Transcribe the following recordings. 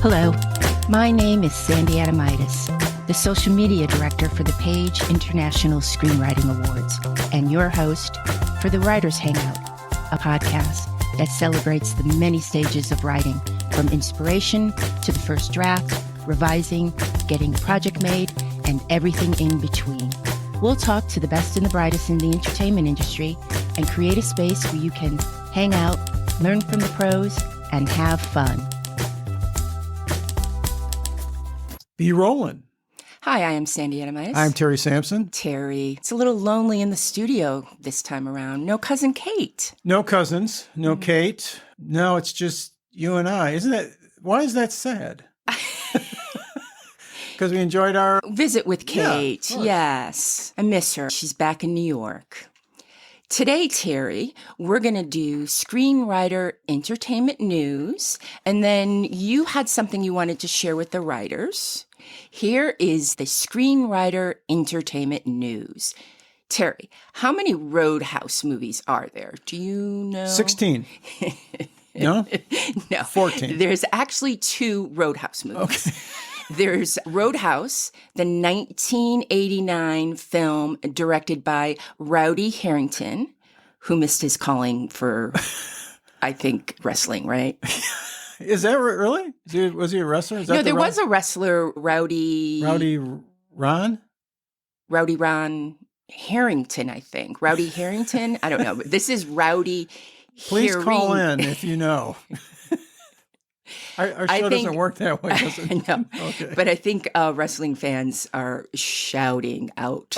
Hello, my name is Sandy Adomaitis, the social media director for the Page International Screenwriting Awards, and your host for the Writers Hangout, a podcast that celebrates the many stages of writing, from inspiration to the first draft, revising, getting a project made, and everything in between. We'll talk to the best and the brightest in the entertainment industry and create a space where you can hang out, learn from the pros, and have fun. Be rolling. Hi, I am Sandy Adomaitis. I'm Terry Sampson. Terry. It's a little lonely in the studio this time around. No cousin Kate. No cousins, no Kate. No, it's just you and I. Why is that sad? Because we enjoyed our visit with Kate. Yeah, yes. I miss her. She's back in New York. Today, Terry, we're going to do Screenwriter Entertainment News, and then you had something you wanted to share with the writers. Here is the Screenwriter Entertainment News. Terry, how many Roadhouse movies are there? Do you know? 16. No? No. 14. There's actually 2 Roadhouse movies. Okay. There's Roadhouse, the 1989 film directed by Rowdy Herrington, who missed his calling for, I think, wrestling, right? Is that really? Was he a wrestler? No, there was a wrestler, Rowdy Ron Herrington, I think. Rowdy Herrington? I don't know. But this is Rowdy Please call in if you know. Our show doesn't work that way, does it? No, okay. But I think wrestling fans are shouting out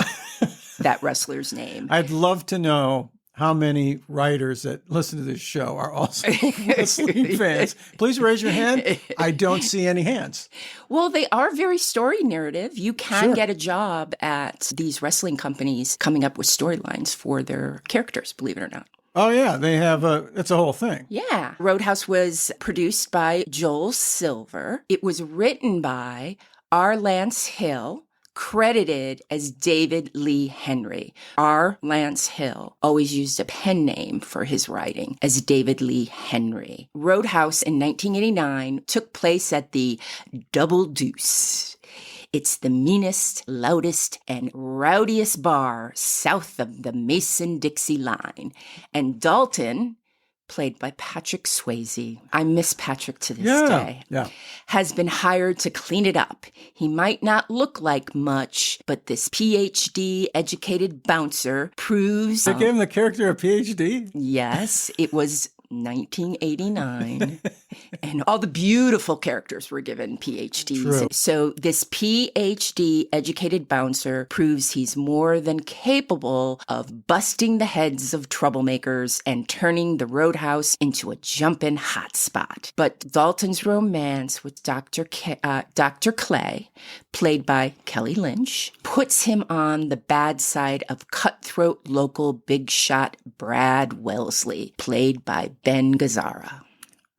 that wrestler's name. I'd love to know how many writers that listen to this show are also wrestling fans. Please raise your hand. I don't see any hands. Well, they are very story narrative. You can get a job at these wrestling companies coming up with storylines for their characters, believe it or not. Oh, yeah. They have it's a whole thing. Yeah. Roadhouse was produced by Joel Silver. It was written by R. Lance Hill, credited as David Lee Henry. R. Lance Hill always used a pen name for his writing as David Lee Henry. Roadhouse in 1989 took place at the Double Deuce. It's the meanest, loudest, and rowdiest bar south of the Mason-Dixie line. And Dalton, played by Patrick Swayze, I miss Patrick to this day, has been hired to clean it up. He might not look like much, but this PhD-educated bouncer proves... They gave him the character of PhD? Yes, it was 1989, and all the beautiful characters were given PhDs. True. So this PhD educated bouncer proves he's more than capable of busting the heads of troublemakers and turning the Roadhouse into a jumpin' hotspot. But Dalton's romance with Dr. Clay, played by Kelly Lynch, puts him on the bad side of cutthroat local big shot Brad Wellesley, played by Ben Gazzara.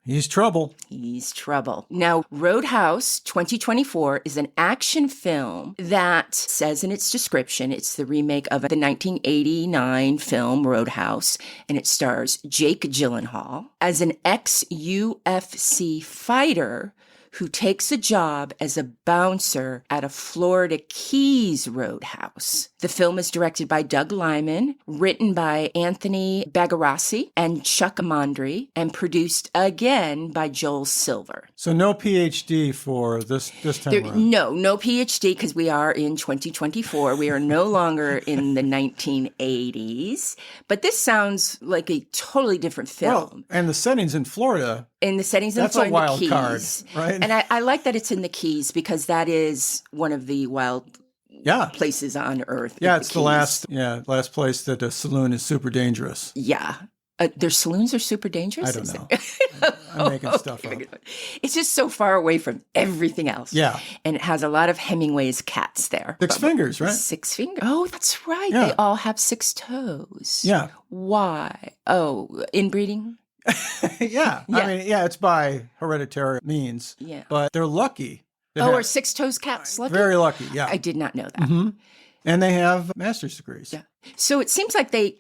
He's trouble. He's trouble. Now, Roadhouse 2024 is an action film that says in its description, it's the remake of the 1989 film Roadhouse, and it stars Jake Gyllenhaal as an ex-UFC fighter who takes a job as a bouncer at a Florida Keys Roadhouse. The film is directed by Doug Liman, written by Anthony Bagarassi and Chuck Mondry, and produced again by Joel Silver. So no PhD for this time around? No PhD, because we are in 2024. We are no longer in the 1980s. But this sounds like a totally different film. Well, and the setting's in Florida. That's a wild card, right? And I like that it's in the Keys, because that is one of the wild places on Earth. Yeah, it's the last place that a saloon is super dangerous. Yeah. Their saloons are super dangerous? I don't know. I'm making stuff up. It's just so far away from everything else. Yeah. And it has a lot of Hemingway's cats there. 6 fingers, right? 6 fingers. Oh, that's right. Yeah. They all have 6 toes. Yeah. Why? Oh, inbreeding? Yeah. I mean, it's by hereditary means. Yeah. But they're lucky. Are 6 toes cats lucky? Very lucky, yeah. I did not know that. Mm-hmm. And they have master's degrees. Yeah. So it seems like they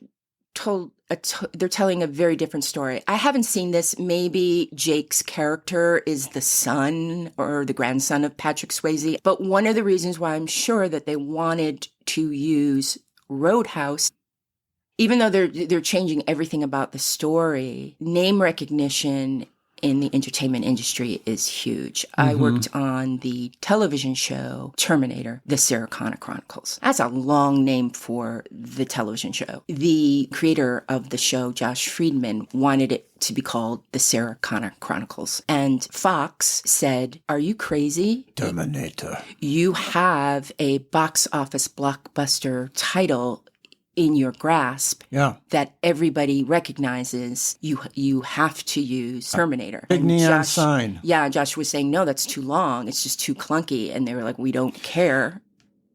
they're telling a very different story. I haven't seen this. Maybe Jake's character is the son or the grandson of Patrick Swayze. But one of the reasons why I'm sure that they wanted to use Roadhouse, even though they're changing everything about the story, name recognition in the entertainment industry is huge. I worked on the television show Terminator, The Sarah Connor Chronicles. That's a long name for the television show. The creator of the show, Josh Friedman, wanted it to be called The Sarah Connor Chronicles. And Fox said, "Are you crazy? Terminator. You have a box office blockbuster title in your grasp that everybody recognizes. You have to use Terminator." Big neon sign. Yeah, Josh was saying, no, that's too long. It's just too clunky. And they were like, we don't care.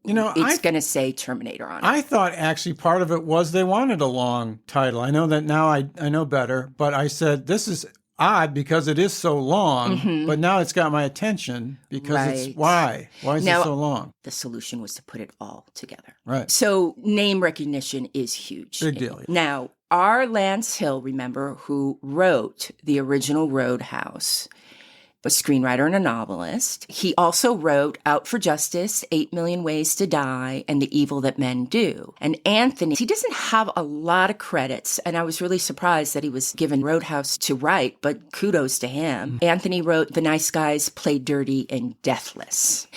It's going to say Terminator on it. I thought actually part of it was they wanted a long title. I know that now I know better, but I said, this is odd because it is so long, but now it's got my attention because it's why? Why is it so long? The solution was to put it all together. Right. So name recognition is huge. Big deal. Now, R. Lance Hill, remember, who wrote the original Roadhouse, a screenwriter and a novelist. He also wrote Out for Justice, 8 Million Ways to Die, and The Evil That Men Do. And Anthony, he doesn't have a lot of credits, and I was really surprised that he was given Roadhouse to write, but kudos to him. Anthony wrote The Nice Guys, Play Dirty, and Deathless.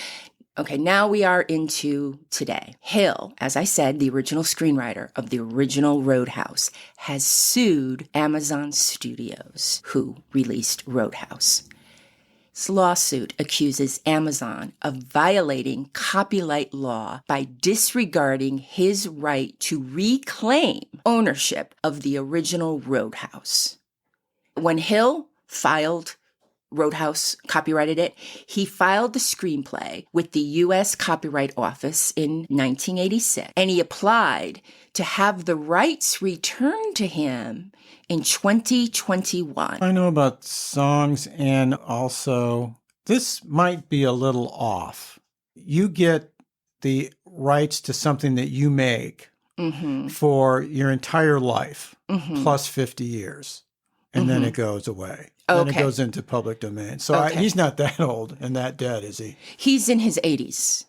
Okay, now we are into today. Hill, as I said, the original screenwriter of the original Roadhouse, has sued Amazon Studios, who released Roadhouse. This lawsuit accuses Amazon of violating copyright law by disregarding his right to reclaim ownership of the original Roadhouse. When Hill filed Roadhouse, copyrighted it, he filed the screenplay with the U.S. Copyright Office in 1986, and he applied to have the rights returned to him in 2021. I know about songs, and also this might be a little off. You get the rights to something that you make for your entire life, plus 50 years, and then it goes away. Then it goes into public domain. So he's not that old and that dead, is he? He's in his 80s.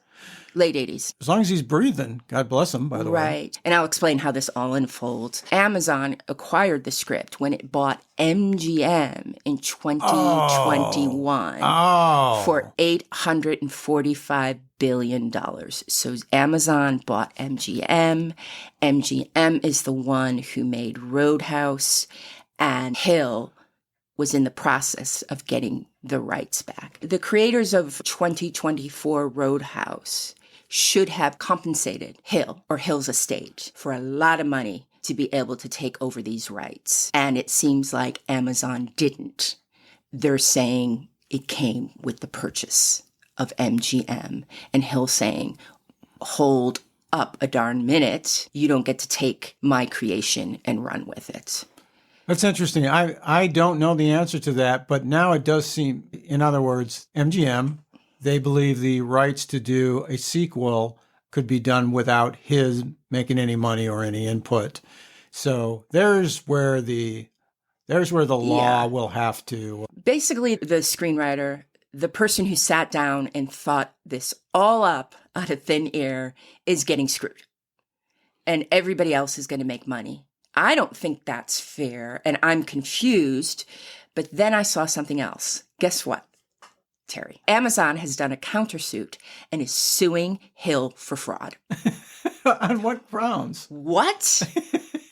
Late 80s. As long as he's breathing, God bless him, by the way. Right. And I'll explain how this all unfolds. Amazon acquired the script when it bought MGM in 2021 for $845 billion. So Amazon bought MGM. MGM is the one who made Roadhouse, and Hill was in the process of getting the rights back. The creators of 2024 Roadhouse should have compensated Hill or Hill's estate for a lot of money to be able to take over these rights. And it seems like Amazon didn't. They're saying it came with the purchase of MGM, and Hill saying, hold up a darn minute. You don't get to take my creation and run with it. That's interesting. I don't know the answer to that, but now it does seem, in other words, MGM, they believe the rights to do a sequel could be done without his making any money or any input. So there's where the law will have to. Basically, the screenwriter, the person who sat down and thought this all up out of thin air, is getting screwed. And everybody else is going to make money. I don't think that's fair, and I'm confused. But then I saw something else. Guess what, Terry? Amazon has done a countersuit and is suing Hill for fraud. On what grounds? What?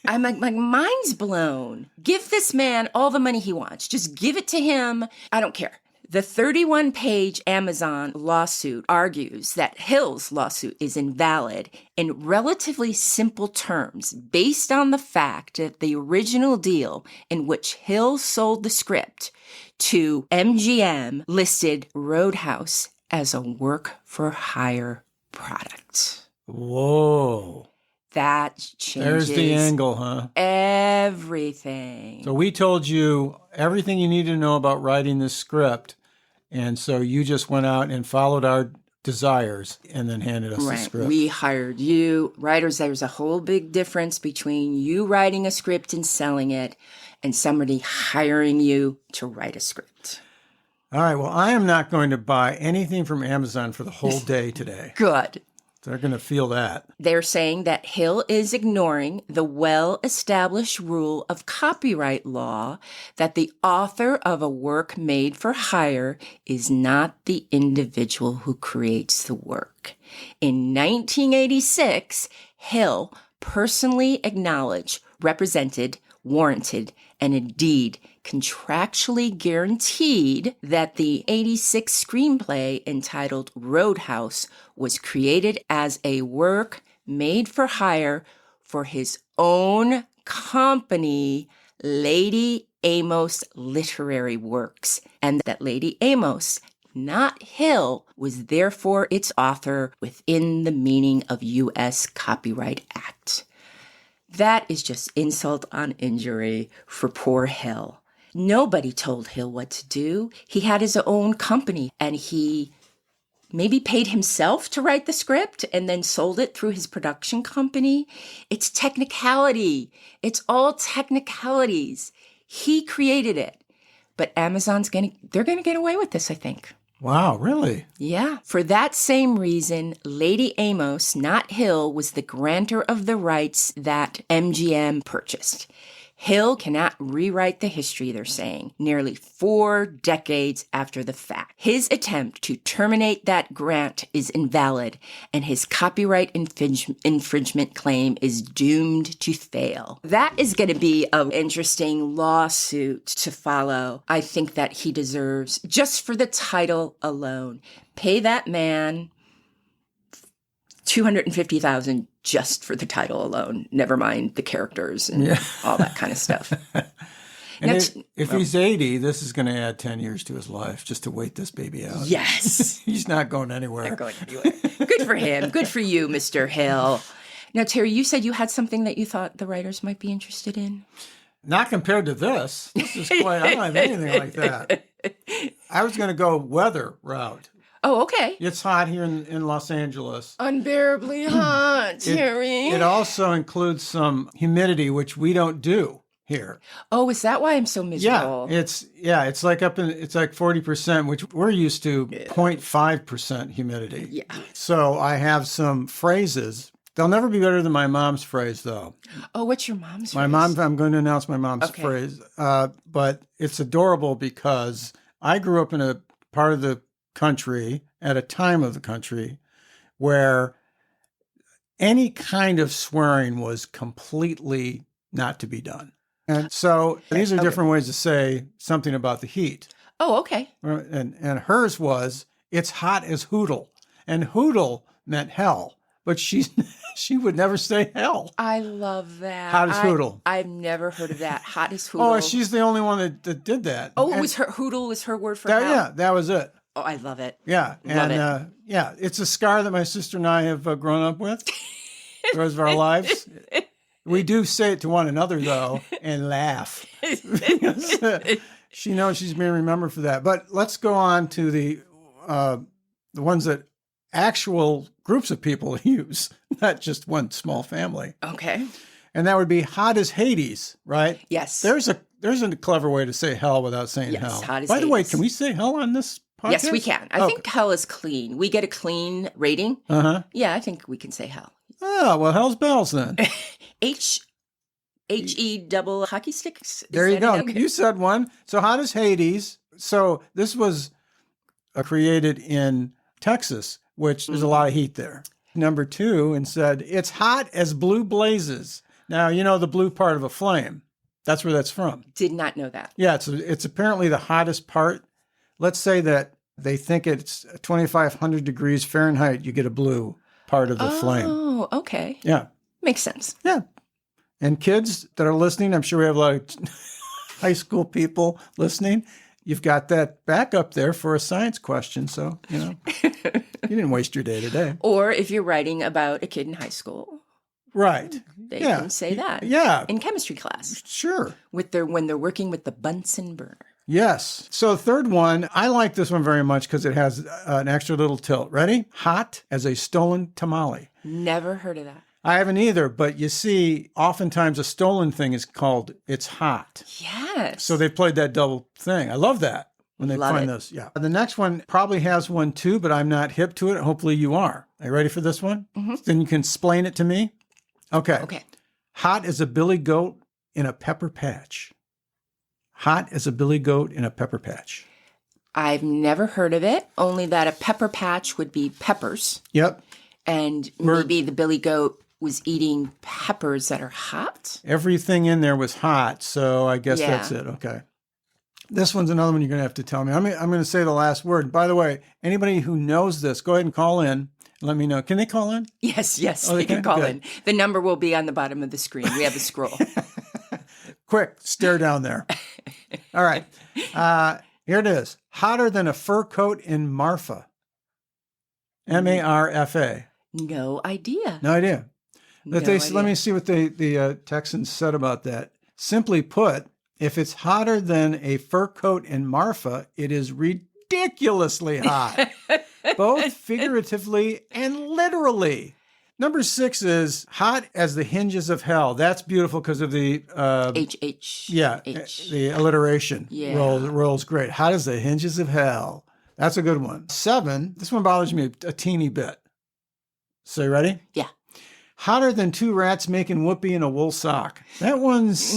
I'm like, my mind's blown. Give this man all the money he wants. Just give it to him. I don't care. The 31-page Amazon lawsuit argues that Hill's lawsuit is invalid in relatively simple terms based on the fact that the original deal in which Hill sold the script to MGM listed Roadhouse as a work-for-hire product. Whoa. That changes. There's the angle, huh? Everything. So we told you everything you need to know about writing this script, and so you just went out and followed our desires and then handed us the Right. script. We hired you. Writers, there's a whole big difference between you writing a script and selling it and somebody hiring you to write a script. All right. Well, I am not going to buy anything from Amazon for the whole day today. Good. They're going to feel that. They're saying that Hill is ignoring the well-established rule of copyright law that the author of a work made for hire is not the individual who creates the work. In 1986, Hill personally acknowledged, represented, warranted, and indeed contractually guaranteed that the 86 screenplay entitled Roadhouse was created as a work made for hire for his own company, Lady Amos Literary Works, and that Lady Amos, not Hill, was therefore its author within the meaning of U.S. Copyright Act. That is just insult on injury for poor Hill. Nobody told Hill what to do. He had his own company, and he maybe paid himself to write the script and then sold it through his production company. It's technicality. It's all technicalities. He created it. But they're going to get away with this, I think. Wow, really? Yeah. For that same reason, Lady Amos, not Hill, was the grantor of the rights that MGM purchased. Hill cannot rewrite the history, they're saying, nearly 4 decades after the fact. His attempt to terminate that grant is invalid, and his copyright infringement claim is doomed to fail. That is going to be an interesting lawsuit to follow. I think that he deserves, just for the title alone, pay that man $250,000 just for the title alone. Never mind the characters and all that kind of stuff. And if he's 80, this is going to add 10 years to his life just to wait this baby out. Yes. He's not going anywhere. Not going anywhere. Good for him. Good for you, Mr. Hill. Now, Terry, you said you had something that you thought the writers might be interested in. Not compared to this. This is quite, I don't have anything like that. I was going to go weather route. Oh, okay. It's hot here in Los Angeles. Unbearably hot, Terry. It also includes some humidity, which we don't do here. Oh, is that why I'm so miserable? It's like it's like 40%, which we're used to 0.5% humidity. Yeah. So I have some phrases. They'll never be better than my mom's phrase, though. Oh, what's your mom's phrase? I'm going to announce my mom's phrase. But it's adorable because I grew up in a part of the country at a time of the country where any kind of swearing was completely not to be done. And so these are different ways to say something about the heat. Oh, okay. And hers was, it's hot as hoodle. And hoodle meant hell, but she would never say hell. I love that. Hot as hoodle. I've never heard of that. Hot as hoodle. Oh, she's the only one that did that. Oh, hoodle was her word for hell? Yeah, that was it. Oh, I love it. Yeah. It's a scar that my sister and I have grown up with the rest of our lives. We do say it to one another, though, and laugh. She knows she's being remembered for that. But let's go on to the ones that actual groups of people use, not just one small family. Okay. And that would be hot as Hades, right? Yes. There's a clever way to say hell without saying hell. Hot as By the way, Hades. can we say hell on this podcast? Yes, we can. I think hell is clean. We get a clean rating. Uh-huh. Yeah, I think we can say hell. Oh, well, hell's bells then. H-E double hockey sticks. There you go. You said one. So hot as Hades. So this was created in Texas, which there's a lot of heat there. Number 2, and said, it's hot as blue blazes. Now, you know the blue part of a flame. That's where that's from. Did not know that. Yeah, it's apparently the hottest part. Let's say that they think it's 2,500 degrees Fahrenheit, you get a blue part of the flame. Oh, okay. Yeah. Makes sense. Yeah. And kids that are listening, I'm sure we have a lot of high school people listening. You've got that backup there for a science question. So, you didn't waste your day today. Or if you're writing about a kid in high school. Right. They can say that. Yeah. In chemistry class. Sure. When they're working with the Bunsen burner. Yes. So the third one, I like this one very much because it has an extra little tilt. Ready? Hot as a stolen tamale. Never heard of that. I haven't either, but you see, oftentimes a stolen thing is called it's hot. Yes. So they played that double thing. I love that when they Love find it. those. Yeah. The next one probably has one too, but I'm not hip to it. Hopefully you are. Are you ready for this one? Mm-hmm. Then you can explain it to me. Okay. Okay. Hot as a billy goat in a pepper patch. Hot as a billy goat in a pepper patch. I've never heard of it, only that a pepper patch would be peppers. Yep. And maybe the billy goat was eating peppers that are hot. Everything in there was hot, so I guess Yeah. that's it. Okay. This one's another one you're going to have to tell me. I'm going to say the last word. By the way, anybody who knows this, go ahead and call in and let me know. Can they call in? Yes, Oh, they can call Good. in. The number will be on the bottom of the screen. We have a scroll. Quick, stare down there. All right. Here it is. Hotter than a fur coat in Marfa. Marfa. No idea. No idea. But No let idea. me see what the Texans said about that. Simply put, if it's hotter than a fur coat in Marfa, it is ridiculously hot, both figuratively and literally. Number 6 is hot as the hinges of hell. That's beautiful because of the H. yeah, H. the alliteration. Yeah. Rolls great. Hot as the hinges of hell. That's a good one. 7. This one bothers me a teeny bit. So you ready? Yeah. Hotter than 2 rats making whoopee in a wool sock. That one's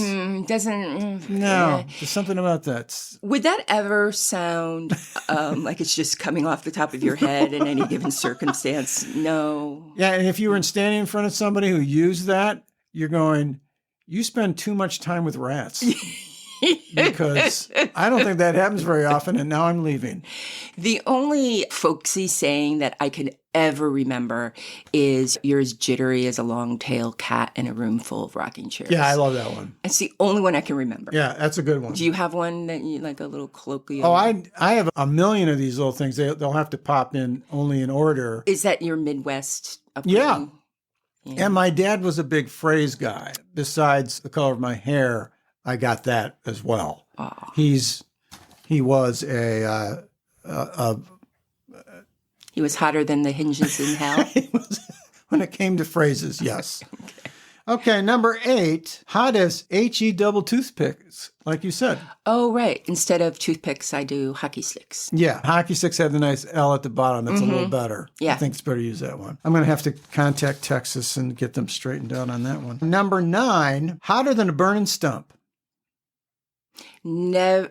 Doesn't. no. There's something about that. Would that ever sound like it's just coming off the top of your head in any given circumstance? No. Yeah, and if you were standing in front of somebody who used that, you're going, you spend too much time with rats. Because I don't think that happens very often, and now I'm leaving. The only folksy saying that I can ever remember is you're as jittery as a long-tailed cat in a room full of rocking chairs. Yeah, I love that one. It's the only one I can remember. Yeah, that's a good one. Do you have one that you like, a little colloquial? Oh, I have a million of these little things. They'll have to pop in only in order. Is that your Midwest upbringing? Yeah. And my dad was a big phrase guy. Besides the color of my hair, I got that as well. Oh. He was He was hotter than the hinges in hell. when it came to phrases, yes. Okay, number 8, hot as HE double toothpicks, like you said. Oh, right. Instead of toothpicks, I do hockey sticks. Yeah, hockey sticks have the nice L at the bottom. That's a little better. Yeah. I think it's better to use that one. I'm going to have to contact Texas and get them straightened out on that one. Number 9, hotter than a burning stump. No,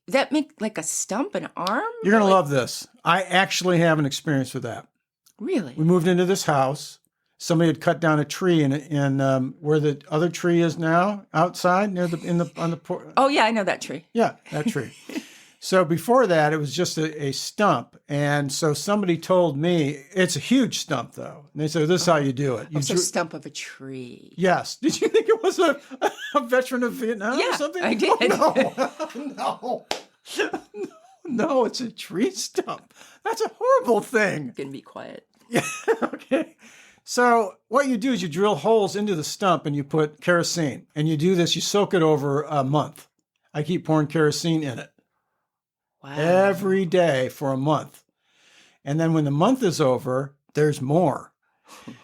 that make like a stump, an arm? You're going to love this. I actually have an experience with that. Really? We moved into this house. Somebody had cut down a tree in where the other tree is now, outside on the porch. Oh yeah, I know that tree. Yeah, that tree. So before that, it was just a stump, and so somebody told me it's a huge stump though. And they said, "This is how you do it." You It's a stump of a tree. Yes. Did you think it was a veteran of Vietnam or Yeah, something? I did. Oh, no. No, it's a tree stump. That's a horrible thing. Gonna be quiet. Yeah. Okay. So what you do is you drill holes into the stump and you put kerosene. And you do this, you soak it over a month. I keep pouring kerosene in it Wow. every day for a month. And then when the month is over, there's more.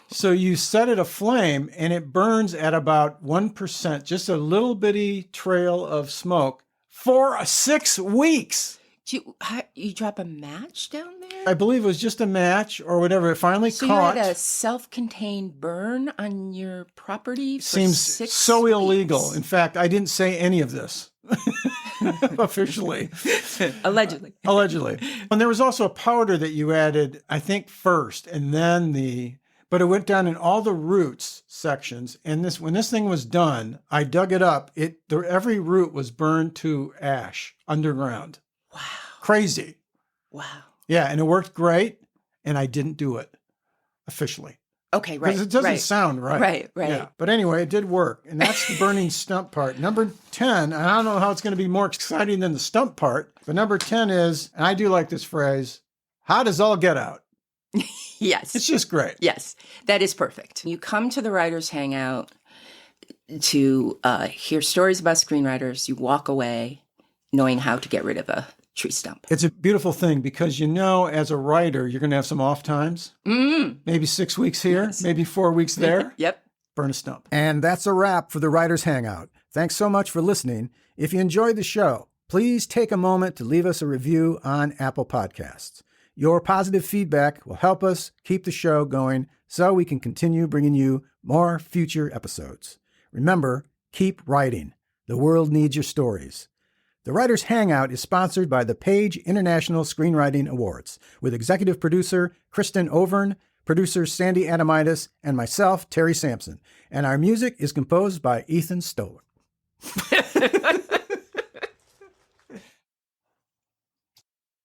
So you set it aflame and it burns at about 1%, just a little bitty trail of smoke for 6 weeks. You drop a match down there? I believe it was just a match or whatever. It finally So caught. you had a self-contained burn on your property for Seems 6 so weeks? illegal. In fact, I didn't say any of this officially. Allegedly. Allegedly. And there was also a powder that you added, I think, first, and then but it went down in all the roots sections. And when this thing was done, I dug it up. Every root was burned to ash underground. Wow. Crazy. Wow. Yeah, and it worked great, and I didn't do it officially. Okay, right. Because it doesn't right. sound right. Right. Yeah. But anyway, it did work. And that's the burning stump part. Number 10, and I don't know how it's going to be more exciting than the stump part, but number 10 is, and I do like this phrase, how does all get out? Yes. It's just great. Yes, that is perfect. You come to the Writers Hangout to hear stories about screenwriters. You walk away knowing how to get rid of a tree stump. It's a beautiful thing because as a writer, you're going to have some off times. Maybe 6 weeks here, maybe 4 weeks there. Yep. Burn a stump. And that's a wrap for the Writers Hangout. Thanks so much for listening. If you enjoyed the show, please take a moment to leave us a review on Apple Podcasts. Your positive feedback will help us keep the show going so we can continue bringing you more future episodes. Remember, keep writing. The world needs your stories. The Writers Hangout is sponsored by the Page International Screenwriting Awards with executive producer Kristin Overn, producer Sandy Adomaitis, and myself, Terry Sampson. And our music is composed by Ethan Stoller.